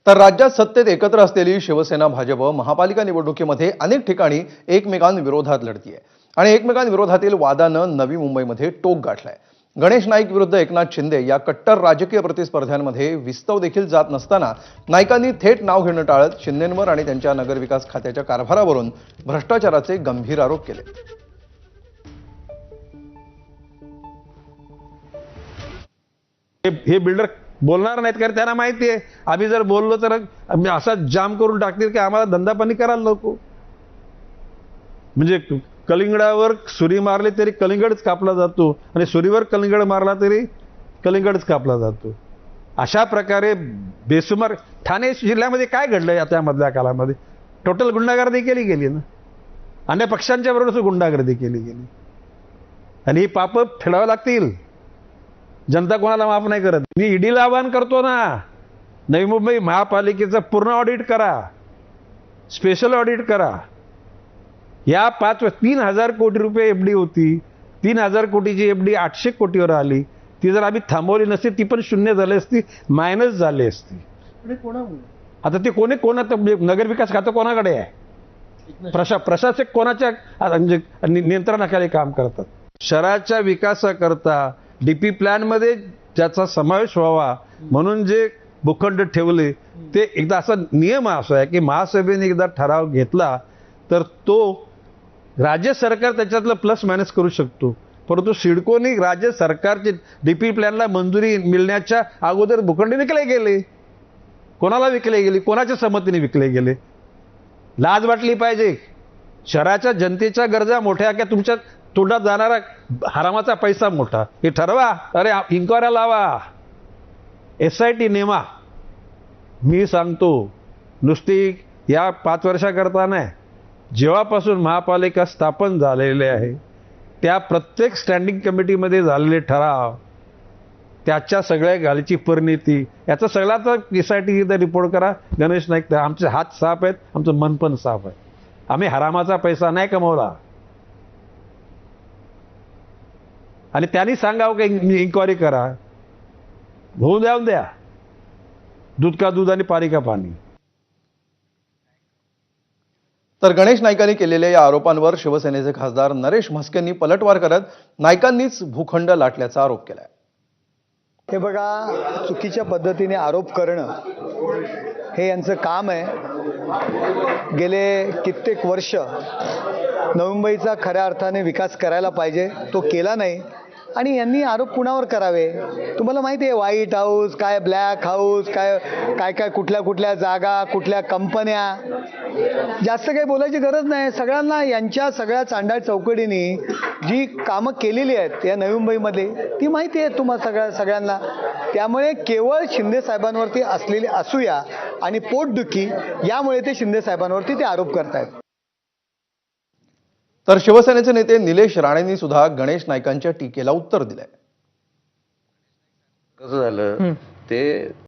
तर राज्यात सत्तेत एकत्र असलेली शिवसेना भाजप महापालिका निवडणुकीमध्ये अनेक ठिकाणी एकमेकांविरोधात लढतीये आणि एकमेकांविरोधातील वादानं नवी मुंबईमध्ये टोक गाठलाय। गणेश नाईक विरुद्ध एकनाथ शिंदे या कट्टर राजकीय प्रतिस्पर्ध्यांमध्ये विस्तव देखील जात नसताना नाईकांनी थेट नाव घेणं टाळत शिंदेंवर आणि त्यांच्या नगरविकास खात्याच्या कारभारावरून भ्रष्टाचाराचे गंभीर आरोप केले। हे बिल्डर बोलणार नाहीत कारण त्यांना माहिती आहे आम्ही जर बोललो तर असा जाम करून टाकतील की आम्हाला धंदा पाणी करायला नको। म्हणजे कलिंगडावर सुरी मारली तरी कलिंगडच कापला जातो आणि सुरीवर कलिंगड मारला तरी कलिंगडच कापला जातो। अशा प्रकारे बेसुमार ठाणे जिल्ह्यामध्ये काय घडलंय आता मधल्या काळामध्ये? टोटल गुंडागर्दी केली गेली ना, अन्य पक्षांच्या बरोबर गुंडागर्दी केली गेली आणि ही पाप फेडावं लागतील। जनता कोणाला माफ नाही करत। मी ईडीला आवाहन करतो ना, नवी मुंबई महापालिकेचं पूर्ण ऑडिट करा, स्पेशल ऑडिट करा। या 3,000 कोटी रुपये एफडी होती, 3,000 कोटीची एफडी 800 कोटीवर आली। ती जर आम्ही थांबवली नसती ती पण शून्य झाली असती, मायनस झाली असती। आता ते कोण आता नगरविकास खातं कोणाकडे आहे? प्रशासक कोणाच्या म्हणजे नियंत्रणाखाली काम करतात? शहराच्या विकासाकरता डीपी प्लॅन मध्ये ज्याचा समावेश व्हावा म्हणून जे भूखंड ठेवले ते एकदा असा नियम असा आहे की महासभेने एकदा ठराव घेतला तर तो राज्य सरकार त्याच्यातलं प्लस मायनस करू शकतो, परंतु सिडकोने राज्य सरकारचे डीपी प्लॅनला मंजुरी मिळण्याच्या अगोदर भूखंड विकले गेले। कोणाला विकले गेले? कोणाच्या संमतीने विकले गेले? लाज वाटली पाहिजे। शहराच्या जनतेच्या गरजा मोठ्या की तुमच्या तोंडात जाणारा हरामाचा पैसा मोठा? हे ठरवा। अरे इन्क्वायरी लावा, SIT नेमा। मी सांगतो नुसती या 5 वर्षाकरता नाही, जेव्हापासून महापालिका स्थापन झालेले आहे त्या प्रत्येक स्टँडिंग कमिटीमध्ये झालेले ठराव, त्याच्या सगळ्या गालीची परिणिती, याचा सगळ्याचा SIT रिपोर्ट करा। गणेश नाईक, आमचे हात साफ आहेत, आमचं मन पण साफ आहे। आम्ही हरामाचा पैसा नाही कमवला आणि त्यांनी सांगावं की इन्क्वायरी करा, होऊन द्या। दूध का दूध आणि पाणी का पाणी। तर गणेश नाईकांनी केलेल्या या आरोपांवर शिवसेनेचे खासदार नरेश म्हस्केंनी पलटवार करत नाईकांनीच भूखंड लाटल्याचा आरोप केलाय। हे बघा, चुकीच्या पद्धतीने आरोप करणं हे यांचं काम आहे। गेले कित्येक वर्ष नवी मुंबईचा खऱ्या अर्थाने विकास करायला पाहिजे, तो केला नाही आणि यांनी आरोप कुणावर करावे? तुम्हाला माहिती आहे व्हाईट हाऊस काय, ब्लॅक हाऊस काय, काय काय कुठल्या जागा, कुठल्या कंपन्या, जास्त काही बोलायची गरज नाही। सगळ्यांना यांच्या सगळ्या चांडाळ चौकटीने जी कामं केलेली आहेत या नवी मुंबईमध्ये ती माहिती आहे तुम्हाला सगळ्यांना। त्यामुळे केवळ शिंदे साहेबांवरती असलेली असूया आणि पोटदुखी यामुळे ते शिंदे साहेबांवरती ते आरोप करतायत। तर शिवसेनेचे नेते निलेश राणेंनी सुद्धा गणेश नाईकांच्या टीकेला उत्तर दिलंय। कसं झालं ते